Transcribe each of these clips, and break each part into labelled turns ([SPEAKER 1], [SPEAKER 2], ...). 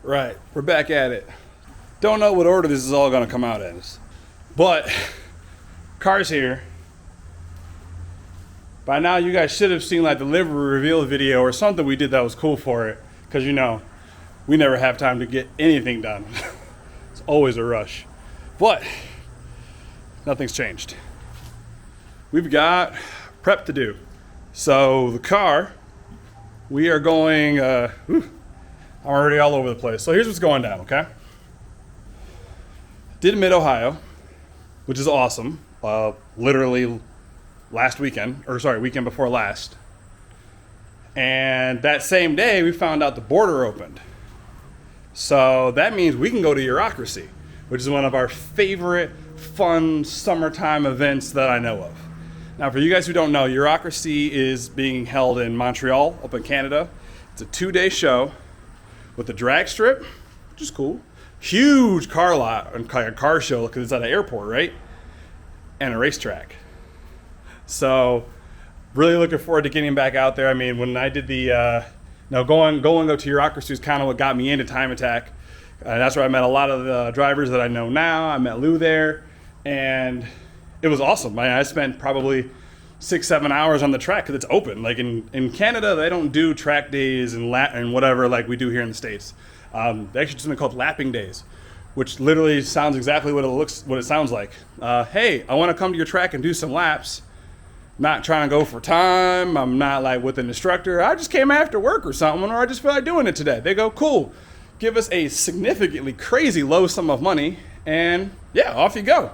[SPEAKER 1] Right, we're back at it. Don't know what order this is all gonna come out as, but car's here. By now, you guys should have seen like the livery reveal video or something we did that was cool for it, because you know, we never have time to get anything done. It's always a rush, but nothing's changed. We've got prep to do. So the car, we are going, I'm already all over the place. So here's what's going down, okay? Did Mid-Ohio, which is awesome. Literally weekend before last. And that same day, we found out the border opened. So that means we can go to Eurokracy, which is one of our favorite fun summertime events that I know of. Now, for you guys who don't know, Eurokracy is being held in Montreal, up in Canada. It's a 2-day show with a drag strip, which is cool. Huge car lot and car show because it's at an airport, right? And a racetrack. So, really looking forward to getting back out there. I mean, when I did the, going to Eurokracy is kind of what got me into Time Attack. That's where I met a lot of the drivers that I know now. I met Lou there, and it was awesome. I spent probably 6-7 hours on the track because it's open. Like in Canada, they don't do track days and whatever like we do here in the States. They actually do something called lapping days, which literally sounds exactly what it sounds like. Hey, I want to come to your track and do some laps. Not trying to go for time. I'm not like with an instructor. I just came after work or something, or I just feel like doing it today. They go, cool. Give us a significantly crazy low sum of money, and yeah, off you go.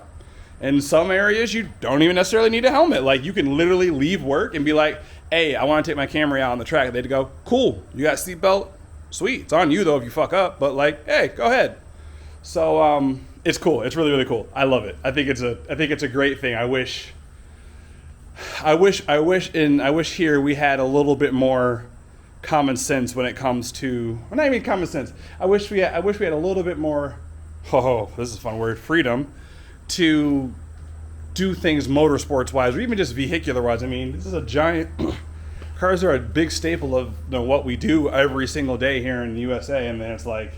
[SPEAKER 1] In some areas, you don't even necessarily need a helmet. Like, you can literally leave work and be like, hey, I want to take my camera out on the track. They'd go, cool. You got a seatbelt? Sweet. It's on you, though, if you fuck up. But, like, hey, go ahead. So, it's cool. It's really, really cool. I love it. I think it's a great thing. I wish here we had a little bit more common sense when it comes to, well, not even common sense. I wish we had a little bit more, this is a fun word, freedom to do things motorsports wise, or even just vehicular wise. I mean, this is a giant, cars are a big staple of what we do every single day here in the USA. And then it's like,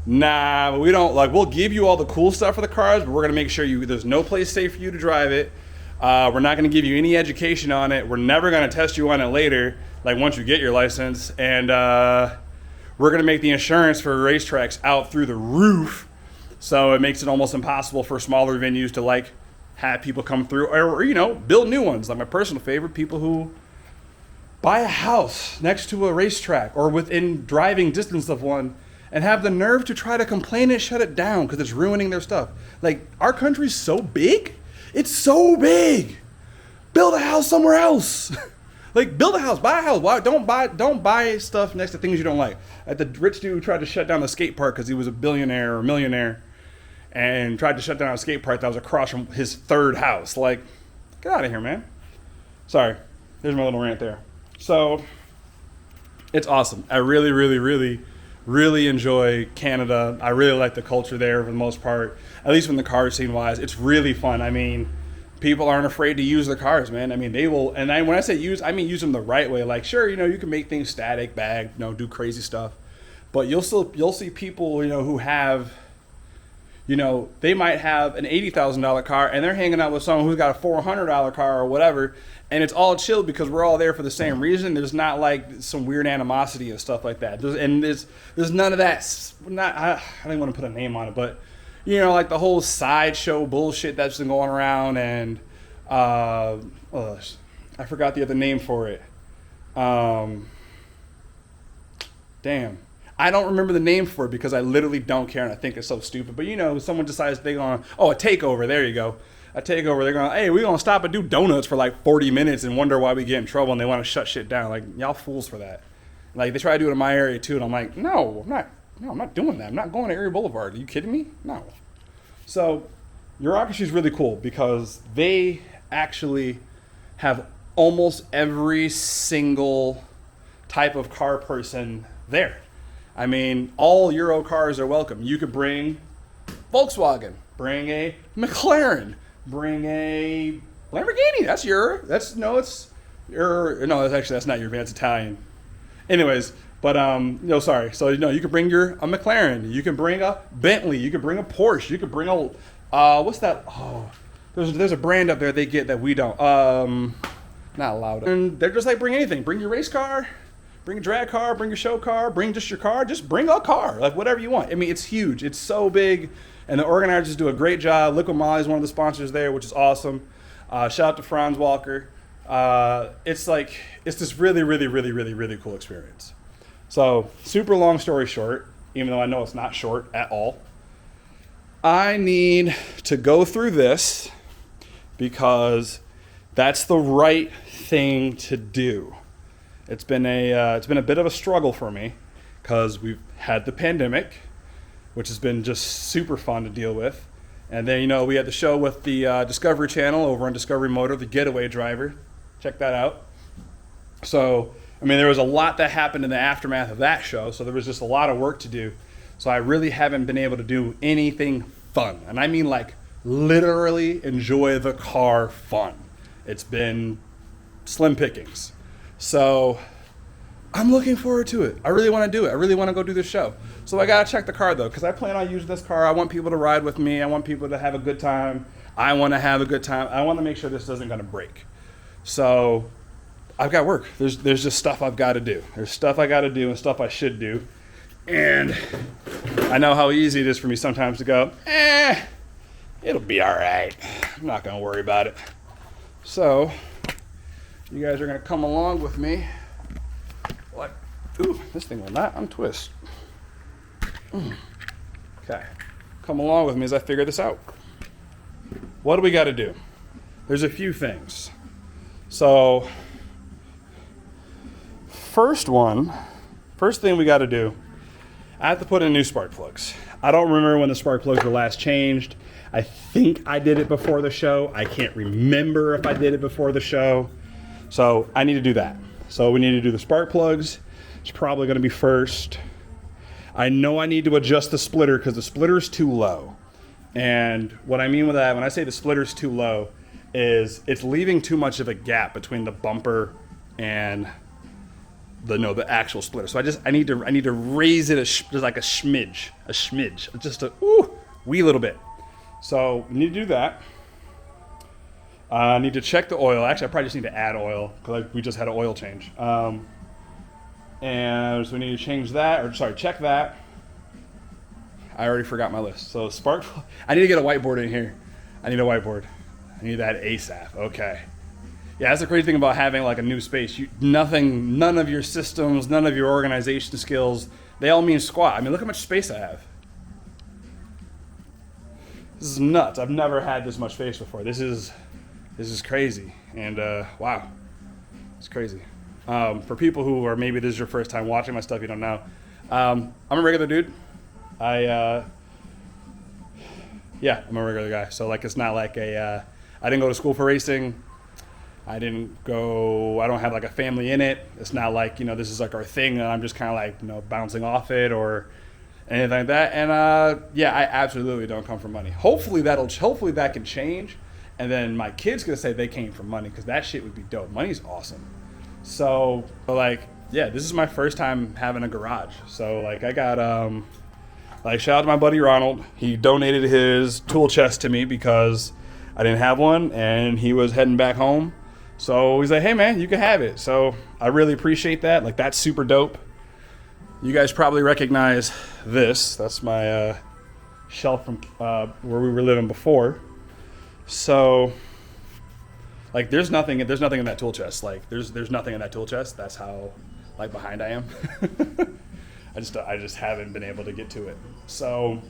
[SPEAKER 1] nah, we don't, like, we'll give you all the cool stuff for the cars, but we're going to make sure there's no place safe for you to drive it. We're not going to give you any education on it. We're never going to test you on it later, like once you get your license. And we're going to make the insurance for racetracks out through the roof. So it makes it almost impossible for smaller venues to like have people come through or build new ones. Like my personal favorite, people who buy a house next to a racetrack or within driving distance of one and have the nerve to try to complain and shut it down because it's ruining their stuff. Like, our country's so big. It's so big. Build a house somewhere else. Like, build a house, buy a house. Why don't buy stuff next to things you don't like. Like the rich dude who tried to shut down the skate park because he was a billionaire or millionaire, and tried to shut down a skate park that was across from his third house. Like, get out of here, man. Sorry, there's my little rant there. So, it's awesome. I really, really, really, really enjoy Canada. I really like the culture there for the most part, at least from the car scene wise. It's really fun. I mean, people aren't afraid to use their cars, man. I mean, they will, and when I say use, I mean use them the right way. Like, sure, you can make things static, bag, do crazy stuff, but you'll see people, who have, they might have an $80,000 car and they're hanging out with someone who's got a $400 car or whatever, and it's all chill because we're all there for the same reason. There's not like some weird animosity and stuff like that. There's none of that. I don't want to put a name on it, but like the whole sideshow bullshit that's been going around, and I forgot the other name for it. Damn. I don't remember the name for it because I literally don't care and I think it's so stupid. But someone decides they're going, a takeover, there you go. A takeover, they're going, hey, we're going to stop and do donuts for like 40 minutes and wonder why we get in trouble, and they want to shut shit down. Like, y'all fools for that. Like, they try to do it in my area too, and I'm like, no, I'm not doing that. I'm not going to Erie Boulevard. Are you kidding me? No. So, Eurokracy is really cool because they actually have almost every single type of car person there. I mean, all Euro cars are welcome. You could bring Volkswagen, bring a McLaren, bring a Lamborghini. That's not your van, it's Italian. Anyways, But no, sorry. So you can bring a McLaren, you can bring a Bentley, you can bring a Porsche, you can bring a what's that? Oh, there's a brand up there they get that we don't. Not allowed. And they're just like, bring anything. Bring your race car, bring a drag car, bring your show car, bring just your car, just bring a car, like whatever you want. I mean, it's huge. It's so big, and the organizers do a great job. Liquid Molly is one of the sponsors there, which is awesome. Shout out to Franz Walker. It's this really, really, really, really, really cool experience. So, super long story short, even though I know it's not short at all, I need to go through this because that's the right thing to do. It's been a bit of a struggle for me because we've had the pandemic, which has been just super fun to deal with. And then, we had the show with the Discovery Channel over on Discovery Motor, The Getaway Driver. Check that out. So, there was a lot that happened in the aftermath of that show, so there was just a lot of work to do. So I really haven't been able to do anything fun. And I mean like literally enjoy the car fun. It's been slim pickings. So I'm looking forward to it. I really want to do it. I really want to go do this show. So I got to check the car though, because I plan on using this car. I want people to ride with me. I want people to have a good time. I want to have a good time. I want to make sure this isn't going to break. So I've got work. There's just stuff I've got to do. There's stuff I got to do and stuff I should do. And I know how easy it is for me sometimes to go, it'll be all right. I'm not going to worry about it. So you guys are going to come along with me. What? Ooh, this thing will not untwist. Okay. Come along with me as I figure this out. What do we got to do? There's a few things. So first thing we got to do, I have to put in new spark plugs. I don't remember when the spark plugs were last changed. I think I did it before the show. I can't remember if I did it before the show. So I need to do that. So we need to do the spark plugs. It's probably going to be first. I know I need to adjust the splitter because the splitter is too low. And what I mean with that, when I say the splitter is too low, is it's leaving too much of a gap between the bumper and the actual splitter. So I need to raise it just like a smidge, just a wee little bit. So we need to do that. I need to check the oil. Actually, I probably just need to add oil because we just had an oil change. And so we need to change that, check that. I already forgot my list. So I need to get a whiteboard in here. I need a whiteboard. I need that ASAP. Okay. Yeah, that's the crazy thing about having like a new space. None of your systems, none of your organization skills, they all mean squat. Look how much space I have. This is nuts. I've never had this much space before. This is crazy. And wow, it's crazy. For people who are maybe this is your first time watching my stuff, you don't know. I'm a regular dude. I'm a regular guy. So like, it's not like I didn't go to school for racing. I don't have like a family in it. It's not like, this is like our thing and I'm just kind of like, bouncing off it or anything like that. And I absolutely don't come from money. Hopefully that can change. And then my kids gonna say they came from money because that shit would be dope. Money's awesome. So, this is my first time having a garage. So like I got, shout out to my buddy Ronald. He donated his tool chest to me because I didn't have one and he was heading back home. So he's like, hey man, you can have it. So I really appreciate that. Like, that's super dope. You guys probably recognize this. That's my shelf from where we were living before. So like, there's nothing in that tool chest. Like there's nothing in that tool chest. That's how like behind I am. I just haven't been able to get to it. So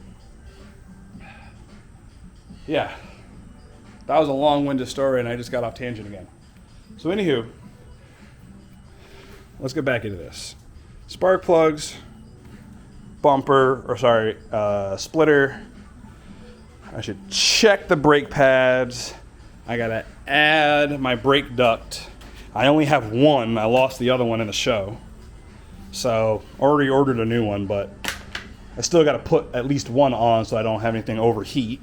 [SPEAKER 1] yeah, that was a long-winded story and I just got off tangent again. So anywho, let's get back into this. Spark plugs, splitter. I should check the brake pads. I gotta add my brake duct. I only have one. I lost the other one in the show. So already ordered a new one, but I still gotta put at least one on so I don't have anything overheat.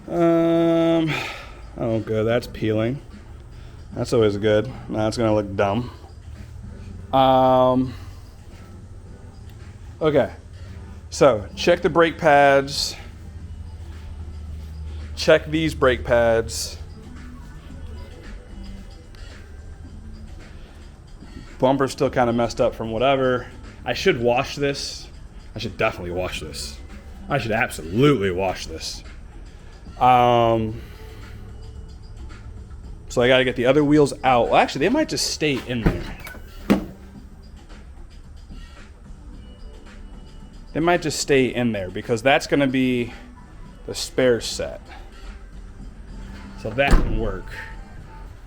[SPEAKER 1] Oh good, that's peeling. That's always good. Now it's gonna look dumb. Okay, so check the brake pads. Check these brake pads. Bumper's still kind of messed up from whatever. I should wash this. I should definitely wash this. I should absolutely wash this. So I got to get the other wheels out. Well, actually, they might just stay in there. They might just stay in there because that's going to be the spare set. So that can work.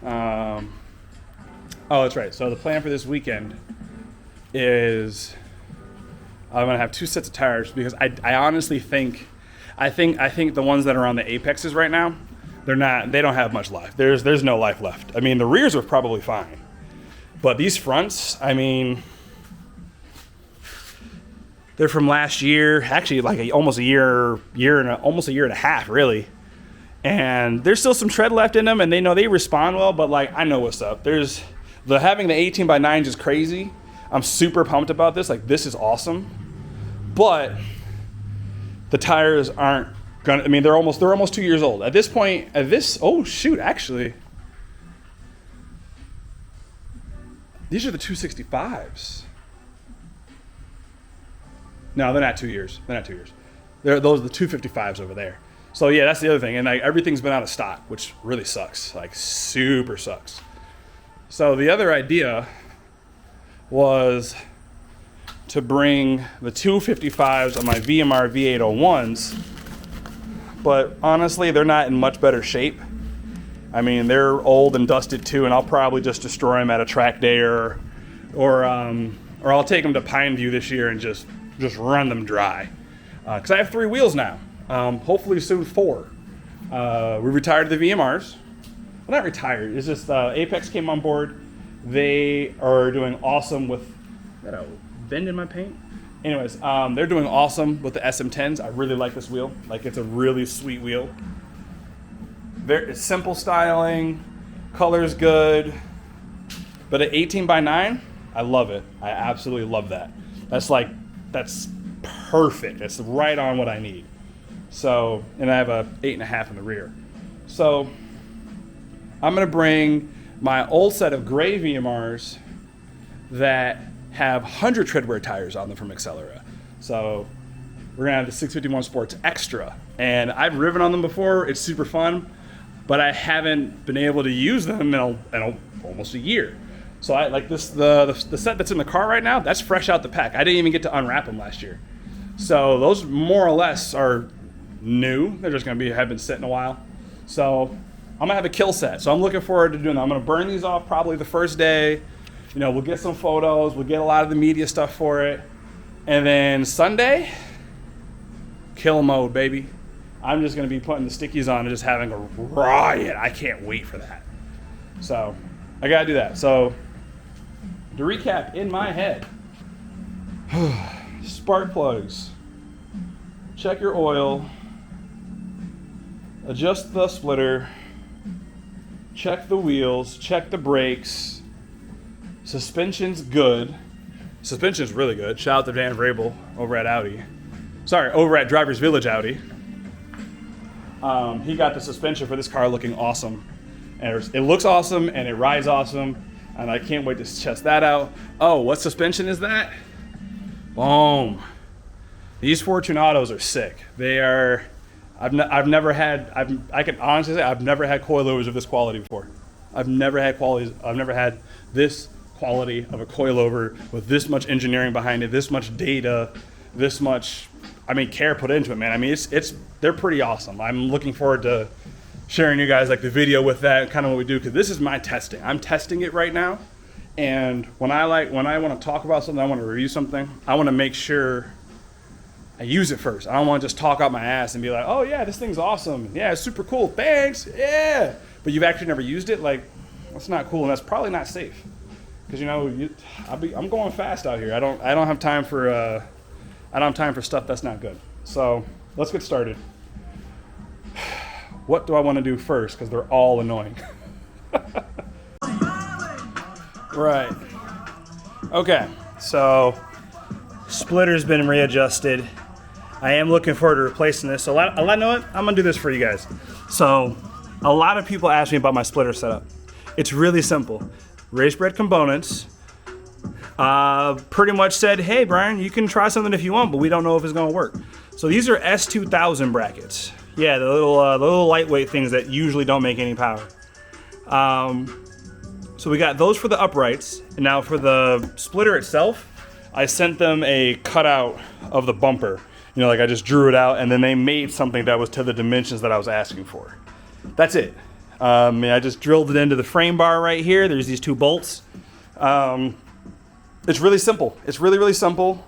[SPEAKER 1] Oh, that's right. So the plan for this weekend is I'm going to have 2 sets of tires because I honestly think the ones that are on the Apexes right now, they don't have much life. There's no life left. I mean, the rears are probably fine. But these fronts, I mean, they're from last year, actually like almost a year and a half, really. And there's still some tread left in them, and they know they respond well, but like I know what's up. Having the 18x9s is crazy. I'm super pumped about this. Like, this is awesome. But the tires aren't gonna, I mean, they're almost 2 years old. At this point, oh shoot, actually. These are the 265s. No, they're not 2 years. Those are the 255s over there. So yeah, that's the other thing. And like everything's been out of stock, which really sucks. Like super sucks. So the other idea was to bring the 255s on my VMR V801s, but honestly, they're not in much better shape. I mean, they're old and dusted too, and I'll probably just destroy them at a track day or I'll take them to Pineview this year and just run them dry. Because I have 3 wheels now. Hopefully soon 4. We retired the VMRs. Well, not retired. It's just Apex came on board. They are doing awesome with... Is that a bend in my paint? Anyways, they're doing awesome with the SM10s. I really like this wheel. Like, it's a really sweet wheel. It's simple styling. Color's good. But at 18x9, I love it. I absolutely love that. That's perfect. It's right on what I need. So, and I have a 8.5 in the rear. So, I'm gonna bring my old set of gray VMRs that have 100 treadwear tires on them from Accelera. So, we're gonna have the 651 Sports Extra. And I've driven on them before. It's super fun, but I haven't been able to use them in almost a year. So I like this, the set that's in the car right now, that's fresh out the pack. I didn't even get to unwrap them last year. So those more or less are new. They're just gonna have been sitting a while. So I'm gonna have a kill set. So I'm looking forward to doing that. I'm gonna burn these off probably the first day. You know, we'll get some photos, we'll get a lot of the media stuff for it. And then Sunday, kill mode, baby. I'm just gonna be putting the stickies on and just having a riot. I can't wait for that. So I gotta do that. So to recap in my head, spark plugs, check your oil, adjust the splitter, check the wheels, check the brakes, suspension's good. Suspension's really good. Shout out to Dan Vrabel over at Audi. Sorry, over at Drivers Village Audi. He got the suspension for this car looking awesome. And it looks awesome and it rides awesome. And I can't wait to test that out. Oh, what suspension is that? Boom. These Fortunatos are sick. They are, I can honestly say I've never had coilovers of this quality before. I've never had this quality of a coilover with this much engineering behind it, this much data, this much, care put into it, man. I mean, they're pretty awesome. I'm looking forward to sharing you guys like the video with that, kind of what we do, because this is my testing. I'm testing it right now, and when I want to talk about something, I want to review something, I want to make sure I use it first. I don't want to just talk out my ass and be like, oh yeah, this thing's awesome. Yeah, it's super cool. Thanks. Yeah. But you've actually never used it. Like, that's not cool, and that's probably not safe. Because I'm going fast out here. I don't have time for stuff that's not good. So let's get started. What do I want to do first? Because they're all annoying. Right. Okay. So splitter's been readjusted. I am looking forward to replacing this. So you know what? I'm gonna do this for you guys. So a lot of people ask me about my splitter setup. It's really simple. Raised bred components. Pretty much said, hey Brian, you can try something if you want, but we don't know if it's gonna work. So these are S2000 brackets. Yeah, the little lightweight things that usually don't make any power. So we got those for the uprights, and now for the splitter itself, I sent them a cutout of the bumper. You know, like I just drew it out, and then they made something that was to the dimensions that I was asking for. That's it. I just drilled it into the frame bar right here. There's these 2 bolts. It's really simple. It's really, really simple.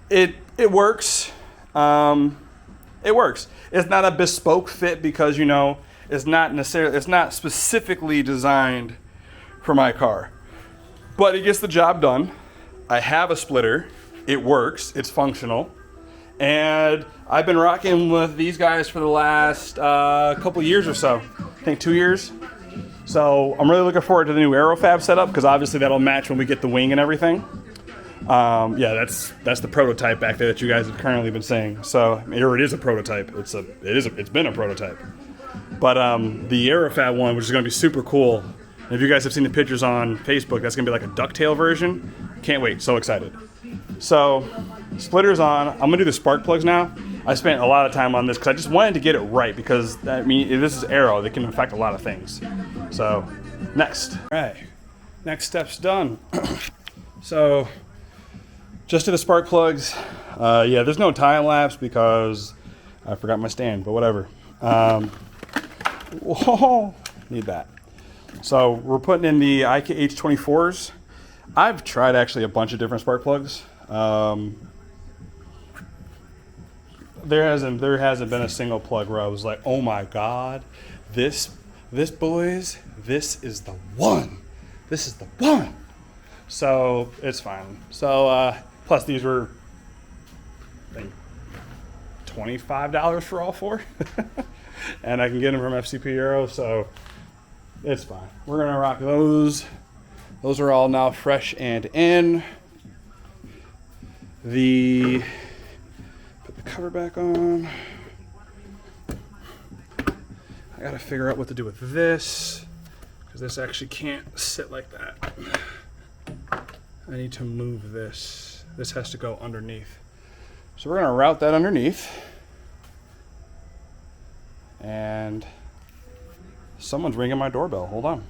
[SPEAKER 1] It works. It works. It's not a bespoke fit because, you know, it's not specifically designed for my car. But it gets the job done. I have a splitter. It works. It's functional. And I've been rocking with these guys for the last couple years or so. I think 2 years. So I'm really looking forward to the new Aerofab setup because obviously that'll match when we get the wing and everything. Yeah, that's the prototype back there that you guys have currently been seeing. So here it is a prototype. It's been a prototype. But the Eurofab one, which is going to be super cool. And if you guys have seen the pictures on Facebook, that's going to be like a ducktail version. Can't wait. So excited. So splitter's on. I'm going to do the spark plugs now. I spent a lot of time on this because I just wanted to get it right because, I mean, this is aero. They can affect a lot of things. So next. All right. Next step's done. So just to the spark plugs. Yeah, there's no time lapse because I forgot my stand, but whatever. Whoa, need that. So we're putting in the IKH24s. I've tried actually a bunch of different spark plugs. There hasn't been a single plug where I was like, oh my God, this boys, this is the one. This is the one. So it's fine. So plus these were, I think, $25 for all 4. And I can get them from FCP Euro, so it's fine. We're gonna rock those. Those are all now fresh and in. Put the cover back on. I gotta figure out what to do with this, because this actually can't sit like that. I need to move this. This has to go underneath. So we're gonna route that underneath. And someone's ringing my doorbell. Hold on.